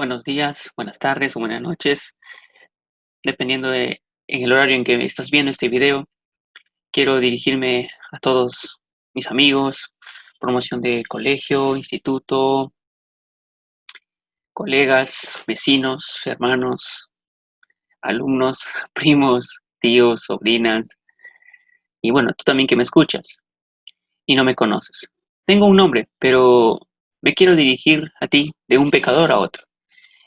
Buenos días, buenas tardes o buenas noches, dependiendo de en el horario en que estás viendo este video. Quiero dirigirme a todos mis amigos, promoción de colegio, instituto, colegas, vecinos, hermanos, alumnos, primos, tíos, sobrinas, y bueno, tú también que me escuchas y no me conoces. Tengo un nombre, pero me quiero dirigir a ti de un pecador a otro.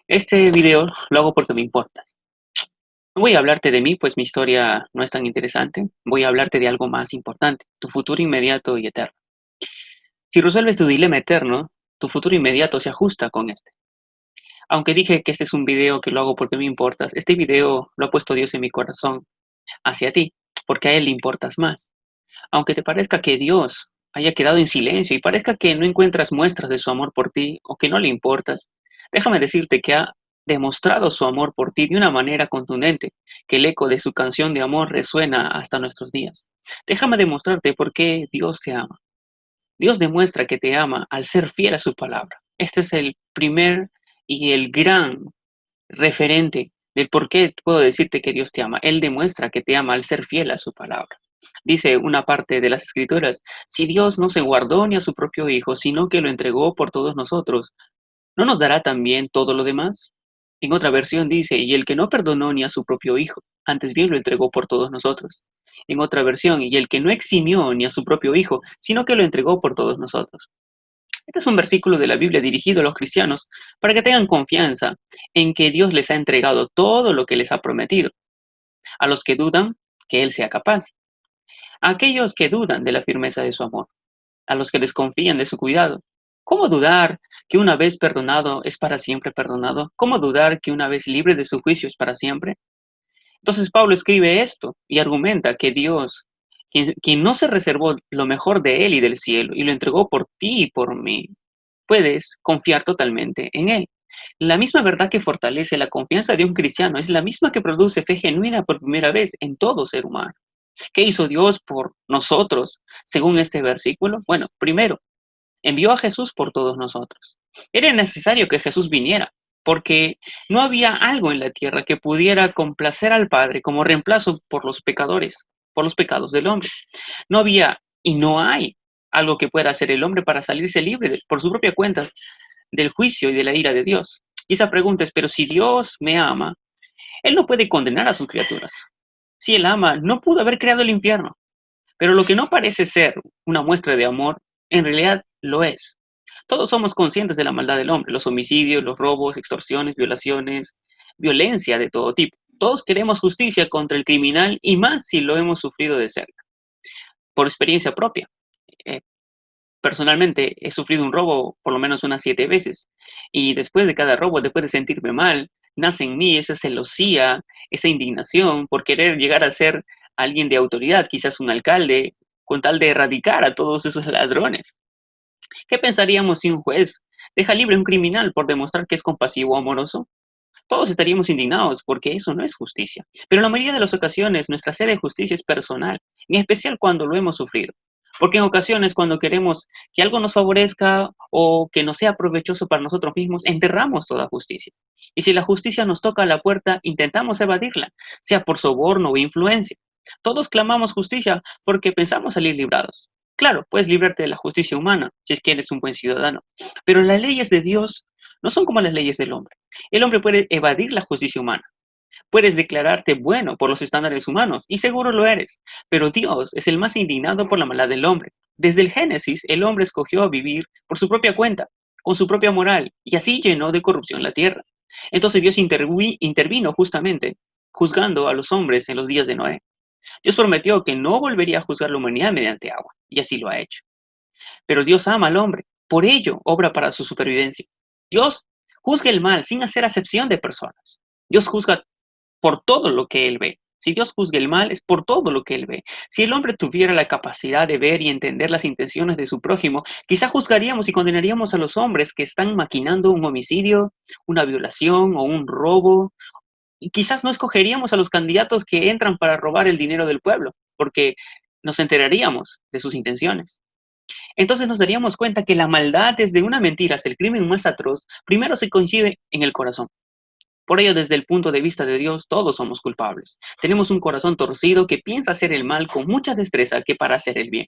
Este video lo hago porque me importas. No voy a hablarte de mí, pues mi historia no es tan interesante. Voy a hablarte de algo más importante, tu futuro inmediato y eterno. Si resuelves tu dilema eterno, tu futuro inmediato se ajusta con este. Aunque dije que este es un video que lo hago porque me importas, este video lo ha puesto Dios en mi corazón hacia ti, porque a Él le importas más. Aunque te parezca que Dios haya quedado en silencio y parezca que no encuentras muestras de su amor por ti o que no le importas, déjame decirte que ha demostrado su amor por ti de una manera contundente, que el eco de su canción de amor resuena hasta nuestros días. Déjame demostrarte por qué Dios te ama. Dios demuestra que te ama al ser fiel a su palabra. Este es el primer y el gran referente del por qué puedo decirte que Dios te ama. Él demuestra que te ama al ser fiel a su palabra. Dice una parte de las escrituras, si Dios no se guardó ni a su propio Hijo, sino que lo entregó por todos nosotros, ¿no nos dará también todo lo demás? En otra versión dice, y el que no perdonó ni a su propio Hijo, antes bien lo entregó por todos nosotros. En otra versión, y el que no eximió ni a su propio Hijo, sino que lo entregó por todos nosotros. Este es un versículo de la Biblia dirigido a los cristianos para que tengan confianza en que Dios les ha entregado todo lo que les ha prometido. A los que dudan, que Él sea capaz. A aquellos que dudan de la firmeza de su amor. A los que desconfían de su cuidado. ¿Cómo dudar que una vez perdonado es para siempre perdonado? ¿Cómo dudar que una vez libre de su juicio es para siempre? Entonces Pablo escribe esto y argumenta que Dios, quien no se reservó lo mejor de él y del cielo y lo entregó por ti y por mí, puedes confiar totalmente en Él. La misma verdad que fortalece la confianza de un cristiano es la misma que produce fe genuina por primera vez en todo ser humano. ¿Qué hizo Dios por nosotros según este versículo? Bueno, primero, envió a Jesús por todos nosotros. Era necesario que Jesús viniera, porque no había algo en la tierra que pudiera complacer al Padre como reemplazo por los pecadores, por los pecados del hombre. No había y no hay algo que pueda hacer el hombre para salirse libre por su propia cuenta del juicio y de la ira de Dios. Quizá preguntes, pero si Dios me ama, Él no puede condenar a sus criaturas. Si Él ama, no pudo haber creado el infierno. Pero lo que no parece ser una muestra de amor, en realidad lo es. Todos somos conscientes de la maldad del hombre, los homicidios, los robos, extorsiones, violaciones, violencia de todo tipo. Todos queremos justicia contra el criminal y más si lo hemos sufrido de cerca, por experiencia propia. Eh, Personalmente he sufrido un robo por lo menos unas 7 veces y después de cada robo, después de sentirme mal, nace en mí esa celosía, esa indignación por querer llegar a ser alguien de autoridad, quizás un alcalde, con tal de erradicar a todos esos ladrones. ¿Qué pensaríamos si un juez deja libre a un criminal por demostrar que es compasivo o amoroso? Todos estaríamos indignados porque eso no es justicia. Pero en la mayoría de las ocasiones nuestra sed de justicia es personal, en especial cuando lo hemos sufrido. Porque en ocasiones cuando queremos que algo nos favorezca o que nos sea provechoso para nosotros mismos, enterramos toda justicia. Y si la justicia nos toca a la puerta, intentamos evadirla, sea por soborno o influencia. Todos clamamos justicia porque pensamos salir librados. Claro, puedes librarte de la justicia humana si es que eres un buen ciudadano, pero las leyes de Dios no son como las leyes del hombre. El hombre puede evadir la justicia humana. Puedes declararte bueno por los estándares humanos, y seguro lo eres, pero Dios es el más indignado por la maldad del hombre. Desde el Génesis, el hombre escogió vivir por su propia cuenta, con su propia moral, y así llenó de corrupción la tierra. Entonces Dios intervino justamente, juzgando a los hombres en los días de Noé. Dios prometió que no volvería a juzgar la humanidad mediante agua, y así lo ha hecho. Pero Dios ama al hombre, por ello obra para su supervivencia. Dios juzga el mal sin hacer acepción de personas. Dios juzga por todo lo que Él ve. Si Dios juzga el mal, es por todo lo que Él ve. Si el hombre tuviera la capacidad de ver y entender las intenciones de su prójimo, quizá juzgaríamos y condenaríamos a los hombres que están maquinando un homicidio, una violación o un robo. Y quizás no escogeríamos a los candidatos que entran para robar el dinero del pueblo, porque nos enteraríamos de sus intenciones. Entonces nos daríamos cuenta que la maldad, desde una mentira hasta el crimen más atroz, primero se concibe en el corazón. Por ello, desde el punto de vista de Dios, todos somos culpables. Tenemos un corazón torcido que piensa hacer el mal con mucha destreza que para hacer el bien.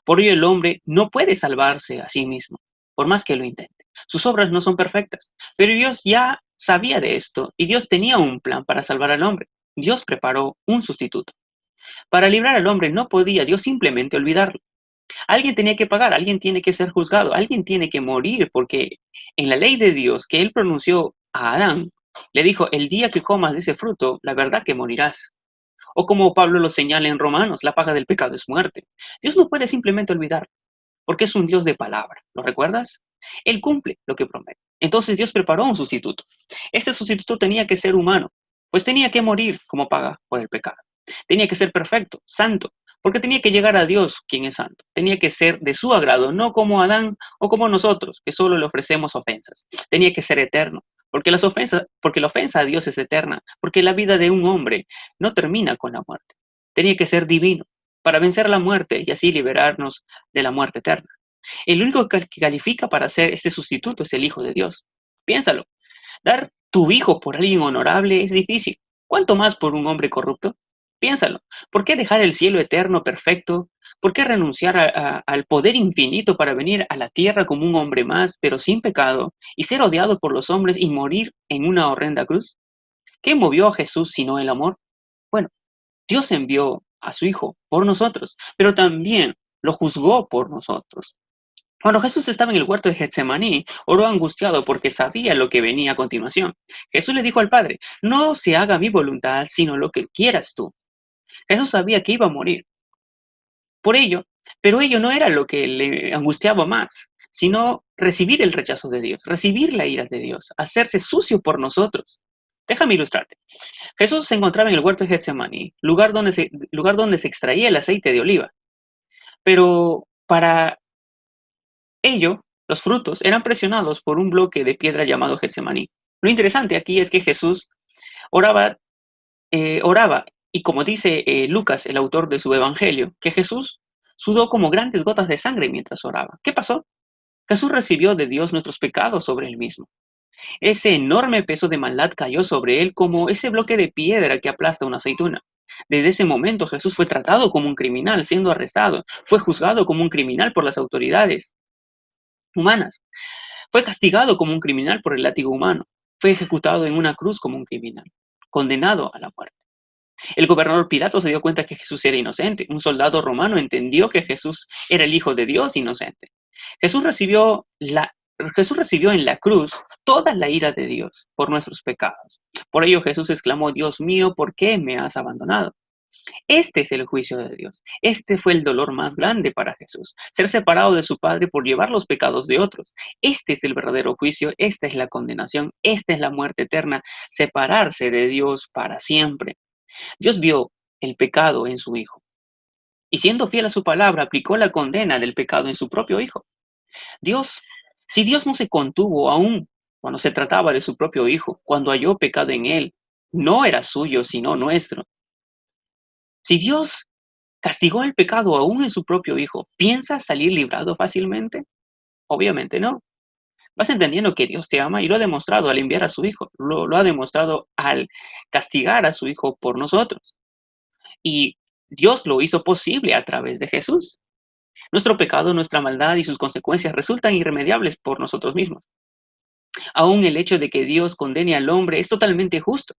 Por ello, el hombre no puede salvarse a sí mismo, por más que lo intente. Sus obras no son perfectas, pero Dios ya sabía de esto y Dios tenía un plan para salvar al hombre. Dios preparó un sustituto. Para librar al hombre no podía Dios simplemente olvidarlo. Alguien tenía que pagar, alguien tiene que ser juzgado, alguien tiene que morir, porque en la ley de Dios que él pronunció a Adán, le dijo, el día que comas de ese fruto, la verdad que morirás. O como Pablo lo señala en Romanos, la paga del pecado es muerte. Dios no puede simplemente olvidar, porque es un Dios de palabra. ¿Lo recuerdas? Él cumple lo que promete. Entonces Dios preparó un sustituto. Este sustituto tenía que ser humano, pues tenía que morir como paga por el pecado. Tenía que ser perfecto, santo, porque tenía que llegar a Dios, quien es santo. Tenía que ser de su agrado, no como Adán o como nosotros, que solo le ofrecemos ofensas. Tenía que ser eterno, porque la ofensa a Dios es eterna, porque la vida de un hombre no termina con la muerte. Tenía que ser divino, para vencer la muerte y así liberarnos de la muerte eterna. El único que califica para ser este sustituto es el Hijo de Dios. Piénsalo, dar tu hijo por alguien honorable es difícil. ¿Cuánto más por un hombre corrupto? Piénsalo. ¿Por qué dejar el cielo eterno perfecto? ¿Por qué renunciar al poder infinito para venir a la tierra como un hombre más, pero sin pecado, y ser odiado por los hombres y morir en una horrenda cruz? ¿Qué movió a Jesús sino el amor? Bueno, Dios envió a su Hijo por nosotros, pero también lo juzgó por nosotros. Cuando Jesús estaba en el huerto de Getsemaní, oró angustiado porque sabía lo que venía a continuación. Jesús le dijo al Padre, no se haga mi voluntad, sino lo que quieras tú. Jesús sabía que iba a morir por ello, pero ello no era lo que le angustiaba más, sino recibir el rechazo de Dios, recibir la ira de Dios, hacerse sucio por nosotros. Déjame ilustrarte. Jesús se encontraba en el huerto de Getsemaní, lugar donde se extraía el aceite de oliva. Pero para ello, los frutos eran presionados por un bloque de piedra llamado Getsemaní. Lo interesante aquí es que Jesús oraba, oraba y como dice Lucas, el autor de su evangelio, que Jesús sudó como grandes gotas de sangre mientras oraba. ¿Qué pasó? Jesús recibió de Dios nuestros pecados sobre él mismo. Ese enorme peso de maldad cayó sobre él como ese bloque de piedra que aplasta una aceituna. Desde ese momento Jesús fue tratado como un criminal, siendo arrestado. Fue juzgado como un criminal por las autoridades humanas. Fue castigado como un criminal por el látigo humano. Fue ejecutado en una cruz como un criminal, condenado a la muerte. El gobernador Pilato se dio cuenta que Jesús era inocente. Un soldado romano entendió que Jesús era el Hijo de Dios inocente. Jesús recibió, Jesús recibió en la cruz toda la ira de Dios por nuestros pecados. Por ello Jesús exclamó, Dios mío, ¿por qué me has abandonado? Este es el juicio de Dios. Este fue el dolor más grande para Jesús, ser separado de su Padre por llevar los pecados de otros. Este es el verdadero juicio, esta es la condenación, esta es la muerte eterna, separarse de Dios para siempre. Dios vio el pecado en su Hijo y siendo fiel a su palabra, aplicó la condena del pecado en su propio Hijo. Dios, si Dios no se contuvo aún cuando se trataba de su propio Hijo, cuando halló pecado en él, no era suyo, sino nuestro. Si Dios castigó el pecado aún en su propio Hijo, ¿piensas salir librado fácilmente? Obviamente no. Vas entendiendo que Dios te ama y lo ha demostrado al enviar a su Hijo, lo ha demostrado al castigar a su Hijo por nosotros. Y Dios lo hizo posible a través de Jesús. Nuestro pecado, nuestra maldad y sus consecuencias resultan irremediables por nosotros mismos. Aún el hecho de que Dios condene al hombre es totalmente justo.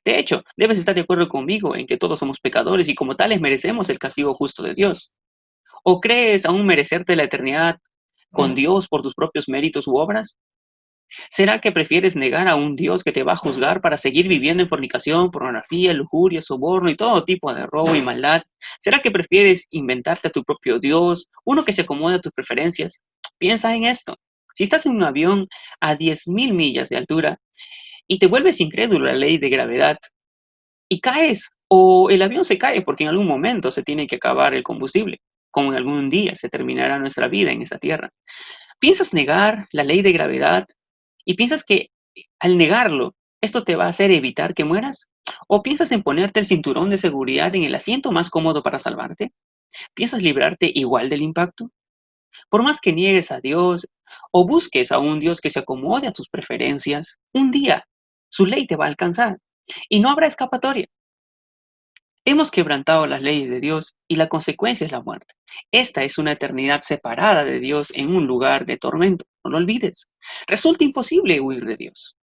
De hecho, debes estar de acuerdo conmigo en que todos somos pecadores y como tales merecemos el castigo justo de Dios. ¿O crees aún merecerte la eternidad con Dios por tus propios méritos u obras? ¿Será que prefieres negar a un Dios que te va a juzgar para seguir viviendo en fornicación, pornografía, lujuria, soborno y todo tipo de robo y maldad? ¿Será que prefieres inventarte a tu propio Dios, uno que se acomode a tus preferencias? Piensa en esto. Si estás en un avión a 10.000 millas de altura y te vuelves incrédulo a la ley de gravedad y caes, o el avión se cae porque en algún momento se tiene que acabar el combustible, como en algún día se terminará nuestra vida en esta tierra. ¿Piensas negar la ley de gravedad y piensas que al negarlo, esto te va a hacer evitar que mueras? ¿O piensas en ponerte el cinturón de seguridad en el asiento más cómodo para salvarte? ¿Piensas librarte igual del impacto? Por más que niegues a Dios o busques a un Dios que se acomode a tus preferencias, un día su ley te va a alcanzar y no habrá escapatoria. Hemos quebrantado las leyes de Dios y la consecuencia es la muerte. Esta es una eternidad separada de Dios en un lugar de tormento. No lo olvides. Resulta imposible huir de Dios.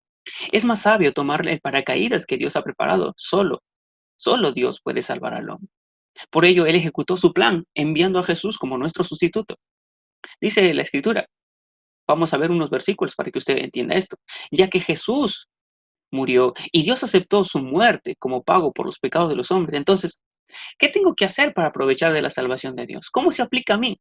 Es más sabio tomar el paracaídas que Dios ha preparado. Solo Dios puede salvar al hombre. Por ello, Él ejecutó su plan enviando a Jesús como nuestro sustituto. Dice la Escritura. Vamos a ver unos versículos para que usted entienda esto. Ya que Jesús murió y Dios aceptó su muerte como pago por los pecados de los hombres. Entonces, ¿qué tengo que hacer para aprovechar de la salvación de Dios? ¿Cómo se aplica a mí?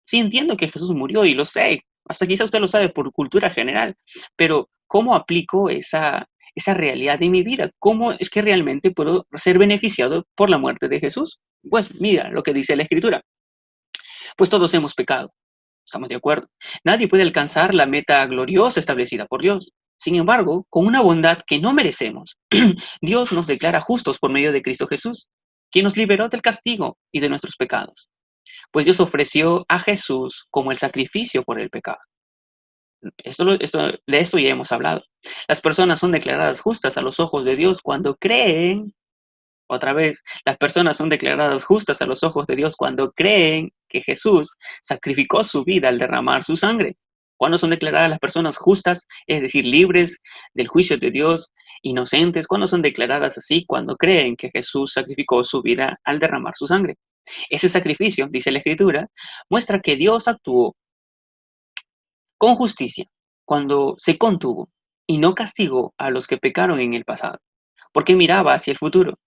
Sí, entiendo que Jesús murió y lo sé, hasta quizá usted lo sabe por cultura general, pero ¿cómo aplico esa realidad en mi vida? ¿Cómo es que realmente puedo ser beneficiado por la muerte de Jesús? Pues mira lo que dice la Escritura. Pues todos hemos pecado. Estamos de acuerdo. Nadie puede alcanzar la meta gloriosa establecida por Dios. Sin embargo, con una bondad que no merecemos, Dios nos declara justos por medio de Cristo Jesús, quien nos liberó del castigo y de nuestros pecados. Pues Dios ofreció a Jesús como el sacrificio por el pecado. De esto ya hemos hablado. Las personas son declaradas justas a los ojos de Dios cuando creen. Otra vez, las personas son declaradas justas a los ojos de Dios cuando creen que Jesús sacrificó su vida al derramar su sangre. Cuando son declaradas las personas justas, es decir, libres del juicio de Dios, inocentes, cuando son declaradas así, cuando creen que Jesús sacrificó su vida al derramar su sangre. Ese sacrificio, dice la Escritura, muestra que Dios actuó con justicia cuando se contuvo y no castigó a los que pecaron en el pasado, porque miraba hacia el futuro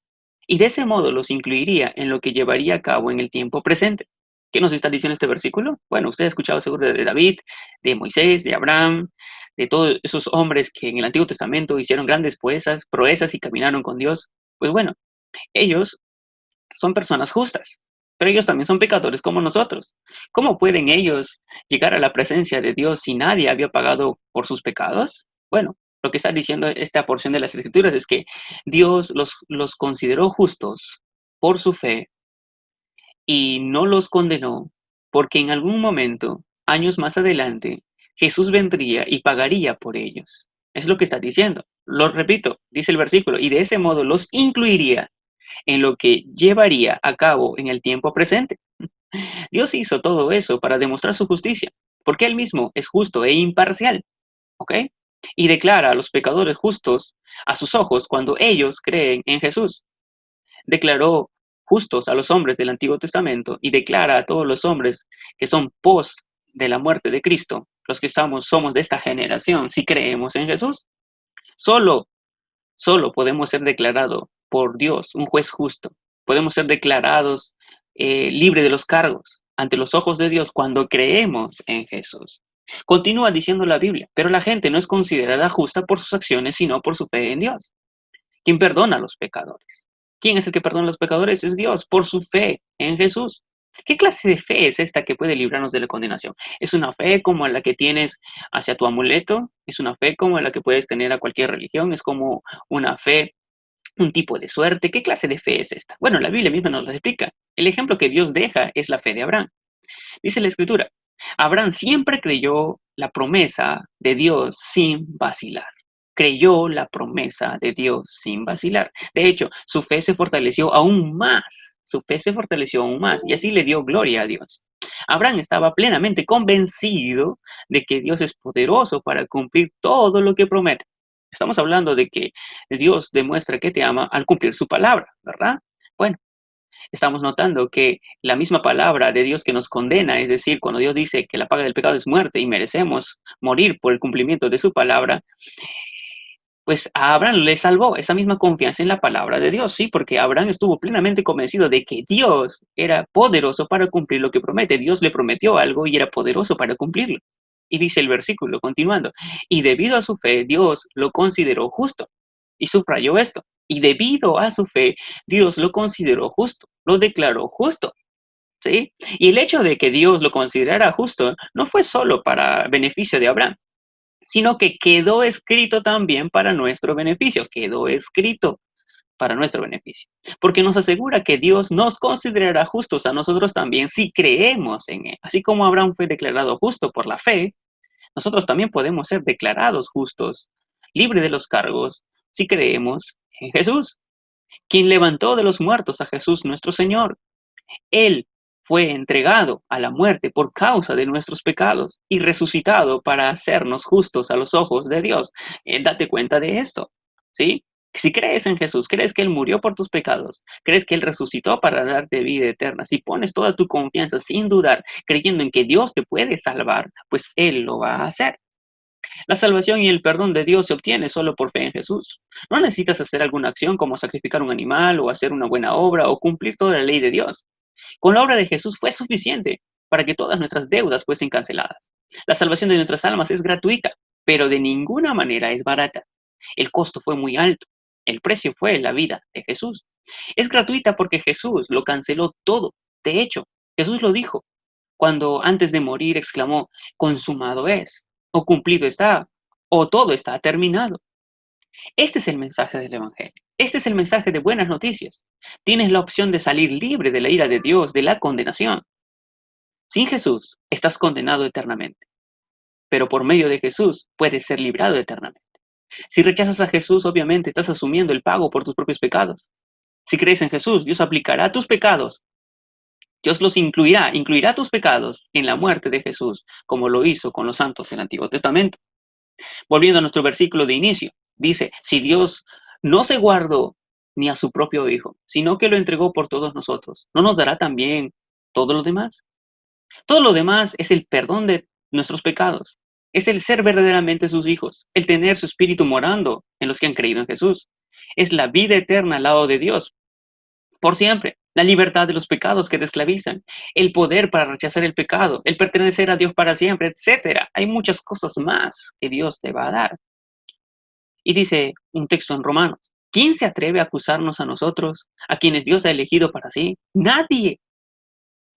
y de ese modo los incluiría en lo que llevaría a cabo en el tiempo presente. ¿Qué nos está diciendo este versículo? Bueno, usted ha escuchado seguro de David, de Moisés, de Abraham, de todos esos hombres que en el Antiguo Testamento hicieron grandes proezas y caminaron con Dios. Pues bueno, ellos son personas justas, pero ellos también son pecadores como nosotros. ¿Cómo pueden ellos llegar a la presencia de Dios si nadie había pagado por sus pecados? Bueno, lo que está diciendo esta porción de las Escrituras es que Dios los consideró justos por su fe y no los condenó, porque en algún momento, años más adelante, Jesús vendría y pagaría por ellos. Es lo que está diciendo. Lo repito, dice el versículo, y de ese modo los incluiría en lo que llevaría a cabo en el tiempo presente. Dios hizo todo eso para demostrar su justicia, porque Él mismo es justo e imparcial, ¿ok? Y declara a los pecadores justos a sus ojos cuando ellos creen en Jesús. Declaró justos a los hombres del Antiguo Testamento y declara a todos los hombres que son pos de la muerte de Cristo, los que somos de esta generación, si creemos en Jesús. Solo Solo podemos ser declarados por Dios, un juez justo. Podemos ser declarados libres de los cargos ante los ojos de Dios cuando creemos en Jesús. Continúa diciendo la Biblia, pero la gente no es considerada justa por sus acciones, sino por su fe en Dios. ¿Quién perdona a los pecadores? ¿Quién es el que perdona a los pecadores? Es Dios, por su fe en Jesús. ¿Qué clase de fe es esta que puede librarnos de la condenación? ¿Es una fe como la que tienes hacia tu amuleto? ¿Es una fe como la que puedes tener a cualquier religión? ¿Es como una fe, un tipo de suerte? ¿Qué clase de fe es esta? Bueno, la Biblia misma nos lo explica. El ejemplo que Dios deja es la fe de Abraham. Dice la Escritura, Abraham siempre creyó la promesa de Dios sin vacilar. Creyó la promesa de Dios sin vacilar. De hecho, su fe se fortaleció aún más. Su fe se fortaleció aún más y así le dio gloria a Dios. Abraham estaba plenamente convencido de que Dios es poderoso para cumplir todo lo que promete. Estamos hablando de que Dios demuestra que te ama al cumplir su palabra, ¿verdad? Bueno, estamos notando que la misma palabra de Dios que nos condena, es decir, cuando Dios dice que la paga del pecado es muerte y merecemos morir por el cumplimiento de su palabra, pues a Abraham le salvó esa misma confianza en la palabra de Dios, sí, porque Abraham estuvo plenamente convencido de que Dios era poderoso para cumplir lo que promete. Dios le prometió algo y era poderoso para cumplirlo. Y dice el versículo, continuando, y debido a su fe, Dios lo consideró justo. Y subrayó esto, y debido a su fe, Dios lo consideró justo, lo declaró justo. ¿Sí? Y el hecho de que Dios lo considerara justo no fue solo para beneficio de Abraham, sino que quedó escrito también para nuestro beneficio, quedó escrito. para nuestro beneficio, porque nos asegura que Dios nos considerará justos a nosotros también si creemos en Él. Así como Abraham fue declarado justo por la fe, nosotros también podemos ser declarados justos, libres de los cargos, si creemos en Jesús, quien levantó de los muertos a Jesús nuestro Señor. Él fue entregado a la muerte por causa de nuestros pecados y resucitado para hacernos justos a los ojos de Dios. Date cuenta de esto, ¿sí? Si crees en Jesús, crees que Él murió por tus pecados, crees que Él resucitó para darte vida eterna, si pones toda tu confianza sin dudar, creyendo en que Dios te puede salvar, pues Él lo va a hacer. La salvación y el perdón de Dios se obtiene solo por fe en Jesús. No necesitas hacer alguna acción como sacrificar un animal o hacer una buena obra o cumplir toda la ley de Dios. Con la obra de Jesús fue suficiente para que todas nuestras deudas fuesen canceladas. La salvación de nuestras almas es gratuita, pero de ninguna manera es barata. El costo fue muy alto. El precio fue la vida de Jesús. Es gratuita porque Jesús lo canceló todo. De hecho, Jesús lo dijo cuando antes de morir exclamó, consumado es, o cumplido está, o todo está terminado. Este es el mensaje del Evangelio. Este es el mensaje de buenas noticias. Tienes la opción de salir libre de la ira de Dios, de la condenación. Sin Jesús, estás condenado eternamente, pero por medio de Jesús puedes ser librado eternamente. Si rechazas a Jesús, obviamente estás asumiendo el pago por tus propios pecados. Si crees en Jesús, Dios aplicará tus pecados. Dios los incluirá tus pecados en la muerte de Jesús, como lo hizo con los santos del Antiguo Testamento. Volviendo a nuestro versículo de inicio, dice, si Dios no se guardó ni a su propio Hijo, sino que lo entregó por todos nosotros, ¿no nos dará también todo lo demás? Todo lo demás es el perdón de nuestros pecados, es el ser verdaderamente sus hijos, el tener su espíritu morando en los que han creído en Jesús. Es la vida eterna al lado de Dios, por siempre, la libertad de los pecados que te esclavizan, el poder para rechazar el pecado, el pertenecer a Dios para siempre, etcétera. Hay muchas cosas más que Dios te va a dar. Y dice un texto en Romanos, ¿quién se atreve a acusarnos a nosotros, a quienes Dios ha elegido para sí? Nadie.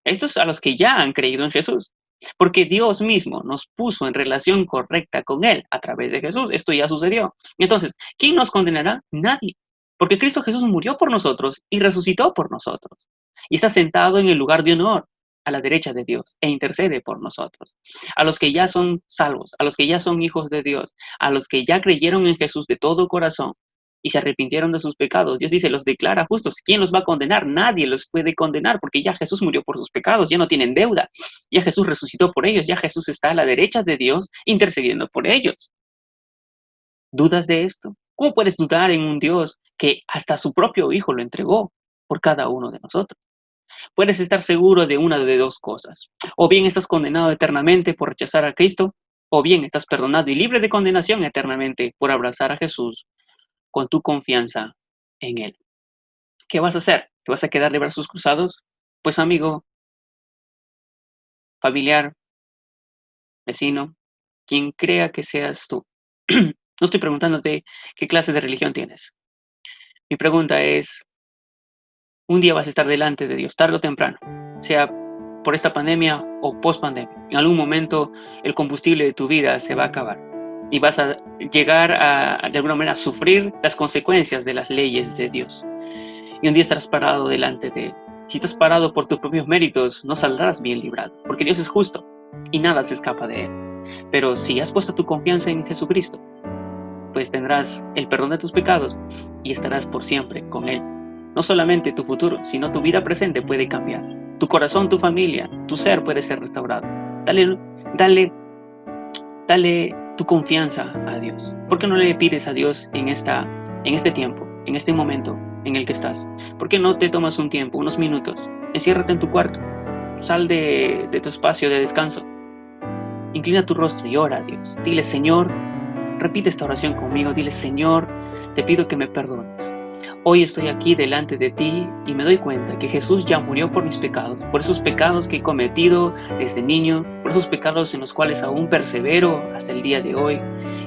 Estos a los que ya han creído en Jesús, porque Dios mismo nos puso en relación correcta con Él a través de Jesús. Esto ya sucedió. Entonces, ¿quién nos condenará? Nadie, porque Cristo Jesús murió por nosotros y resucitó por nosotros. Y está sentado en el lugar de honor a la derecha de Dios e intercede por nosotros. A los que ya son salvos, a los que ya son hijos de Dios, a los que ya creyeron en Jesús de todo corazón, y se arrepintieron de sus pecados. Dios dice, los declara justos. ¿Quién los va a condenar? Nadie los puede condenar porque ya Jesús murió por sus pecados, ya no tienen deuda. Ya Jesús resucitó por ellos, ya Jesús está a la derecha de Dios intercediendo por ellos. ¿Dudas de esto? ¿Cómo puedes dudar en un Dios que hasta su propio Hijo lo entregó por cada uno de nosotros? Puedes estar seguro de una de dos cosas. O bien estás condenado eternamente por rechazar a Cristo, o bien estás perdonado y libre de condenación eternamente por abrazar a Jesús con tu confianza en Él. ¿Qué vas a hacer? ¿Te vas a quedar de brazos cruzados? Pues amigo, familiar, vecino, quien crea que seas tú. No estoy preguntándote qué clase de religión tienes. Mi pregunta es, un día vas a estar delante de Dios, tarde o temprano, sea por esta pandemia o post pandemia. En algún momento el combustible de tu vida se va a acabar y vas a llegar a, de alguna manera, a sufrir las consecuencias de las leyes de Dios. Y un día estarás parado delante de Él. Si estás parado por tus propios méritos, no saldrás bien librado, porque Dios es justo y nada se escapa de Él. Pero si has puesto tu confianza en Jesucristo, pues tendrás el perdón de tus pecados y estarás por siempre con Él. No solamente tu futuro, sino tu vida presente puede cambiar. Tu corazón, tu familia, tu ser puede ser restaurado. Dale tu confianza a Dios. ¿Por qué no le pides a Dios en este tiempo, en este momento en el que estás? ¿Por qué no te tomas un tiempo, unos minutos? Enciérrate en tu cuarto, sal de tu espacio de descanso, inclina tu rostro y ora a Dios. Dile, Señor, repite esta oración conmigo, dile, Señor, te pido que me perdones. Hoy estoy aquí delante de ti y me doy cuenta que Jesús ya murió por mis pecados, por esos pecados que he cometido desde niño, por esos pecados en los cuales aún persevero hasta el día de hoy.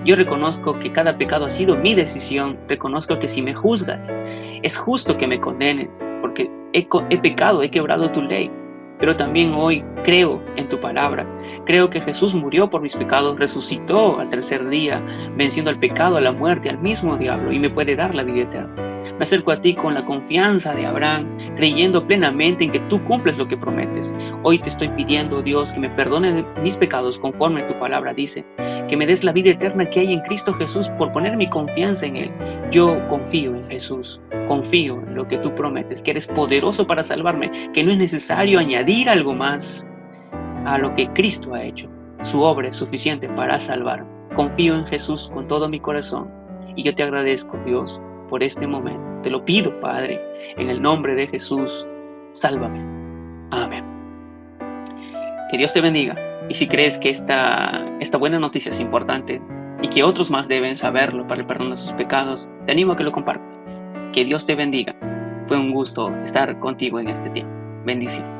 Yo reconozco que cada pecado ha sido mi decisión, reconozco que si me juzgas, es justo que me condenes, porque he pecado, he quebrado tu ley. Pero también hoy creo en tu palabra, creo que Jesús murió por mis pecados, resucitó al tercer día, venciendo al pecado, a la muerte, al mismo diablo, y me puede dar la vida eterna. Me acerco a ti con la confianza de Abraham, creyendo plenamente en que tú cumples lo que prometes. Hoy te estoy pidiendo, Dios, que me perdone mis pecados conforme tu palabra dice, que me des la vida eterna que hay en Cristo Jesús por poner mi confianza en Él. Yo confío en Jesús, confío en lo que tú prometes, que eres poderoso para salvarme, que no es necesario añadir algo más a lo que Cristo ha hecho. Su obra es suficiente para salvarme. Confío en Jesús con todo mi corazón y yo te agradezco, Dios, por este momento. Te lo pido, Padre, en el nombre de Jesús, sálvame. Amén. Que Dios te bendiga. Y si crees que esta buena noticia es importante y que otros más deben saberlo para el perdón de sus pecados, te animo a que lo compartas. Que Dios te bendiga. Fue un gusto estar contigo en este tiempo. Bendiciones.